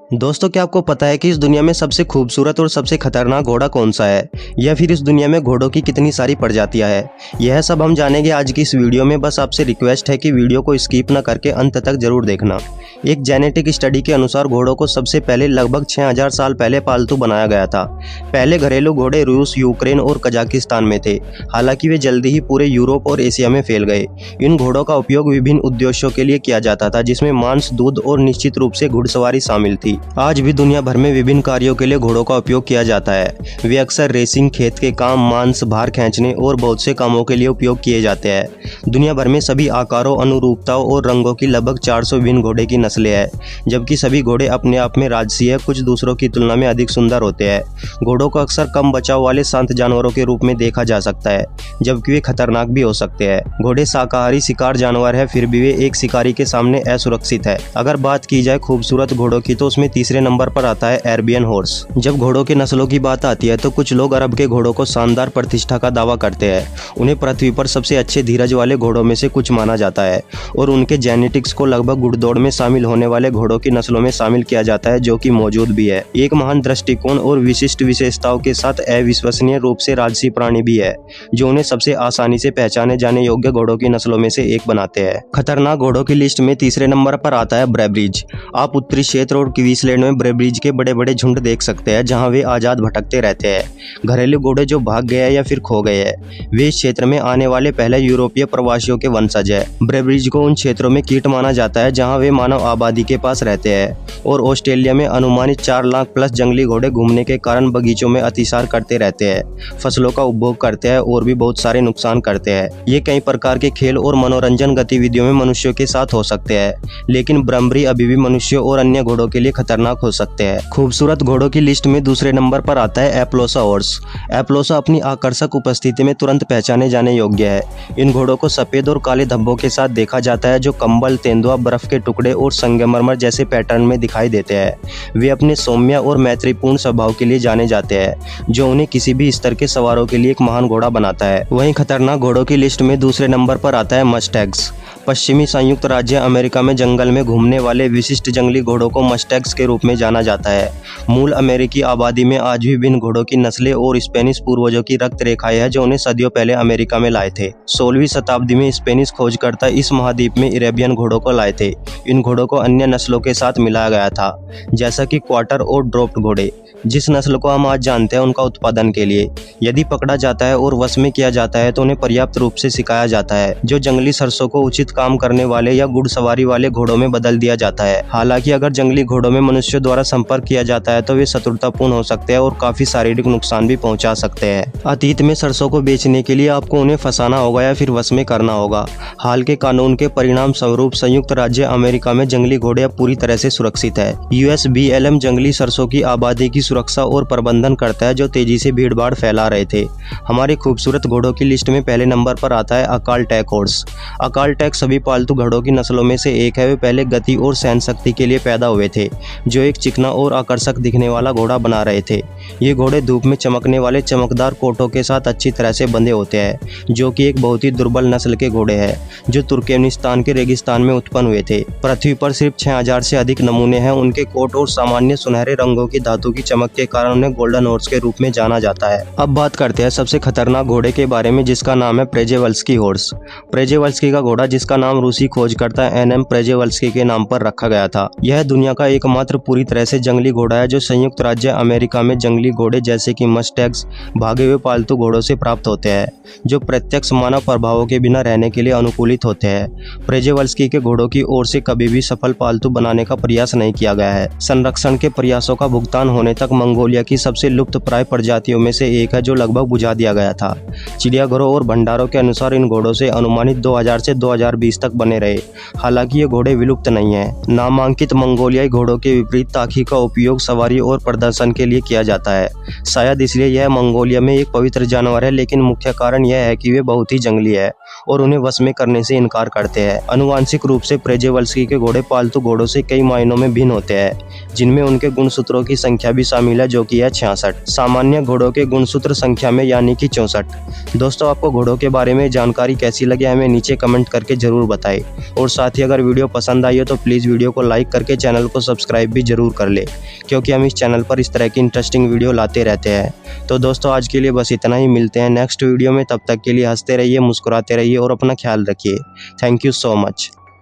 दोस्तों, क्या आपको पता है कि इस दुनिया में सबसे खूबसूरत और सबसे खतरनाक घोड़ा कौन सा है, या फिर इस दुनिया में घोड़ों की कितनी सारी प्रजातियां हैं? यह सब हम जानेंगे आज की इस वीडियो में। बस आपसे रिक्वेस्ट है कि वीडियो को स्किप न करके अंत तक जरूर देखना। एक जेनेटिक स्टडी के अनुसार घोड़ों को सबसे पहले लगभग 6000 साल पहले पालतू बनाया गया था। पहले घरेलू घोड़े रूस, यूक्रेन और कजाकिस्तान में थे। हालांकि वे जल्दी ही पूरे यूरोप और एशिया में फैल गए। इन घोड़ों का उपयोग विभिन्न उद्देश्यों के लिए किया जाता था, जिसमें मांस, दूध और निश्चित रूप से घुड़सवारी शामिल थी। आज भी दुनिया भर में विभिन्न कार्यों के लिए घोड़ों का उपयोग किया जाता है। वे अक्सर रेसिंग, खेत के काम, मांस, भार खींचने और बहुत से कामों के लिए उपयोग किए जाते हैं। दुनिया भर में सभी आकारों, अनुरूपताओं और रंगों की लगभग 400 विभिन्न घोड़े की नस्लें हैं, जबकि सभी घोड़े अपने आप में राजसी है, कुछ दूसरों की तुलना में अधिक सुंदर होते हैं। घोड़ों को अक्सर कम बचाव वाले शांत जानवरों के रूप में देखा जा सकता है, जबकि वे खतरनाक भी हो सकते हैं। घोड़े शाकाहारी शिकार जानवर है, फिर भी वे एक शिकारी के सामने असुरक्षित है। अगर बात की जाए खूबसूरत घोड़ों की, तो उसमें तीसरे नंबर पर आता है अरेबियन हॉर्स। जब घोड़ों के नस्लों की बात आती है तो कुछ लोग अरब के घोड़ों को शानदार प्रतिष्ठा का दावा करते हैं। उन्हें पृथ्वी पर सबसे अच्छे धीरज वाले घोड़ों में से कुछ माना जाता है और उनके जेनेटिक्स को लगभग घुड़दौड़ में शामिल होने वाले घोड़ों की नस्लों में शामिल किया जाता है, जो कि मौजूद भी है। एक महान दृष्टिकोण और विशिष्ट विशेषताओं के साथ अविश्वसनीय रूप से राजसी प्राणी भी है, जो उन्हें सबसे आसानी से पहचाने जाने योग्य घोड़ों की नस्लों में से एक बनाते हैं। खतरनाक घोड़ों की लिस्ट में तीसरे नंबर पर आता है ब्रेब्रीज। आप उत्तरी क्षेत्र और क्वींसलैंड में ब्रेब्रीज के बड़े बड़े झुंड देख सकते हैं, जहां वे आजाद भटकते रहते हैं। घरेलू घोड़े जो भाग गए हैं या फिर खो गए हैं, वे इस क्षेत्र में आने वाले पहले यूरोपीय प्रवासियों के वंशज है। ब्रेब्रीज को उन क्षेत्रों में कीट माना जाता है जहां वे मानव आबादी के पास रहते हैं, और ऑस्ट्रेलिया में अनुमानित 4 लाख प्लस जंगली घोड़े घूमने के कारण बगीचों में अतिसार करते रहते हैं, फसलों का उपभोग करते हैं और भी बहुत सारे नुकसान करते हैं। ये कई प्रकार के खेल और मनोरंजन गतिविधियों में मनुष्यों के साथ हो सकते हैं, लेकिन ब्रेब्री अभी भी मनुष्यों और अन्य घोड़ों के लिए खतरनाक हो सकते हैं। खूबसूरत घोड़ों की लिस्ट में दूसरे नंबर पर आता है एप्लोसा हॉर्स। एप्लोसा अपनी आकर्षक उपस्थिति में तुरंत पहचाने जाने योग्य है। इन घोड़ों को सफेद और काले धब्बों के साथ देखा जाता है, जो कंबल, तेंदुआ, बर्फ के टुकड़े और संगमरमर जैसे पैटर्न में दिखाई देते हैं। वे अपने सौम्य और मैत्रीपूर्ण स्वभाव के लिए जाने जाते हैं, जो उन्हें किसी भी स्तर के सवारों के लिए एक महान घोड़ा बनाता है। वहीं खतरनाक घोड़ों की लिस्ट में दूसरे नंबर पर आता है मस्टैग्स। पश्चिमी संयुक्त राज्य अमेरिका में जंगल में घूमने वाले विशिष्ट जंगली घोड़ों को मस्टैग्स के रूप में जाना जाता है। मूल अमेरिकी आबादी में आज भी विभिन्न घोड़ों की नस्लें और स्पेनिश पूर्वजों की रक्त रेखाएं हैं, जो उन्हें सदियों पहले अमेरिका में लाए थे। 16वीं शताब्दी में स्पेनिश खोजकर्ता इस महाद्वीप में अरेबियन घोड़ों को लाए थे। इन घोड़ों को अन्य नस्लों के साथ मिलाया गया था, जैसा कि क्वार्टर और ड्रॉप्ड घोड़े, जिस नस्ल को हम आज जानते हैं उनका उत्पादन के लिए। यदि पकड़ा जाता है और वश में किया जाता है तो उन्हें पर्याप्त रूप से सिखाया जाता है, जो जंगली सरसों को उचित काम करने वाले या घुड़सवारी वाले घोड़ों में बदल दिया जाता है। हालांकि अगर जंगली घोड़ों में मनुष्यों द्वारा संपर्क किया जाता है तो वे शत्रुतापूर्ण हो सकते हैं और काफी शारीरिक नुकसान भी पहुंचा सकते हैं। अतीत में सरसों को बेचने के लिए आपको उन्हें फंसाना होगा या फिर वश में करना होगा। हाल के कानून के परिणाम स्वरूप संयुक्त राज्य अमेरिका में जंगली घोड़े अब पूरी तरह से सुरक्षित है। USBLM जंगली सरसों की आबादी की सुरक्षा और प्रबंधन करता है, जो तेजी से भीड़ भाड़ फैला रहे थे। हमारे खूबसूरत घोड़ों की लिस्ट में पहले नंबर पर आता है अकाल टैक हॉर्स। अकाल टैक सभी पालतू घोड़ों की नस्लों में से एक है। वे पहले गति और सहन शक्ति के लिए पैदा हुए थे, जो एक चिकना और आकर्षक दिखने वाला घोड़ा बना रहे थे। ये घोड़े धूप में चमकने वाले चमकदार कोटों के साथ अच्छी तरह से बंधे होते हैं, जो कि एक बहुत ही दुर्बल नस्ल के घोड़े हैं, जो तुर्कमेनिस्तान के रेगिस्तान में उत्पन्न हुए थे। पृथ्वी पर सिर्फ 6000 से अधिक नमूने हैं। उनके कोट और सामान्य सुनहरे रंगों की धातु की चमक के कारण उन्हें गोल्डन हॉर्स के रूप में जाना जाता है। अब बात करते हैं सबसे खतरनाक घोड़े के बारे में, जिसका नाम है प्रेजेवल्स्की हॉर्स। प्रेजेवल्स्की का घोड़ा, जिसका नाम रूसी खोजकर्ता NM प्रेजेवल्स्की के नाम पर रखा गया था, यह दुनिया का एकमात्र पूरी तरह से जंगली घोड़ा है जो संयुक्त राज्य अमेरिका में जंगली घोड़े जैसे कि मस्टैग्स, भागे हुए पालतू घोड़ों से प्राप्त होते हैं, जो प्रत्यक्ष मानव प्रभावों के बिना रहने के लिए अनुकूलित होते हैं। प्रेजेवल्स्की के घोड़ों की ओर से कभी भी सफल पालतू बनाने का प्रयास नहीं किया गया है। संरक्षण के प्रयासों का भुगतान होने तक मंगोलिया की सबसे लुप्त प्राय प्रजातियों में से एक है, जो लगभग बुझा दिया गया था। चिड़ियाघरों और भंडारों के अनुसार इन घोड़ों से अनुमानित 2000 से 2020 तक बने रहे। हालांकि ये घोड़े विलुप्त नहीं हैं। नामांकित मंगोलियाई घोड़ों के विपरीत ताकी का उपयोग सवारी और प्रदर्शन के लिए किया जाता है। शायद इसलिए यह मंगोलिया में एक पवित्र जानवर है, लेकिन मुख्य कारण यह है कि वे बहुत ही जंगली है और उन्हें वश में करने से इनकार करते हैं। आनुवांशिक रूप से प्रेजेवल्स्की के घोड़े पालतू घोड़ों से कई मायनों में भिन्न होते हैं, जिनमें उनके गुणसूत्रों की संख्या भी शामिल है, जो कि है 66। सामान्य घोड़ों के गुणसूत्र संख्या में यानी कि 64। दोस्तों, आपको घोड़ों के बारे में जानकारी कैसी लगी हमें नीचे कमेंट करके जरूर ज़रूर बताएं। और साथ ही अगर वीडियो पसंद आई हो तो प्लीज़ वीडियो को लाइक करके चैनल को सब्सक्राइब भी ज़रूर कर ले, क्योंकि हम इस चैनल पर इस तरह की इंटरेस्टिंग वीडियो लाते रहते हैं। तो दोस्तों आज के लिए बस इतना ही, मिलते हैं नेक्स्ट वीडियो में। तब तक के लिए हंसते रहिए, मुस्कुराते रहिए और अपना ख्याल रखिए। Thank you so much.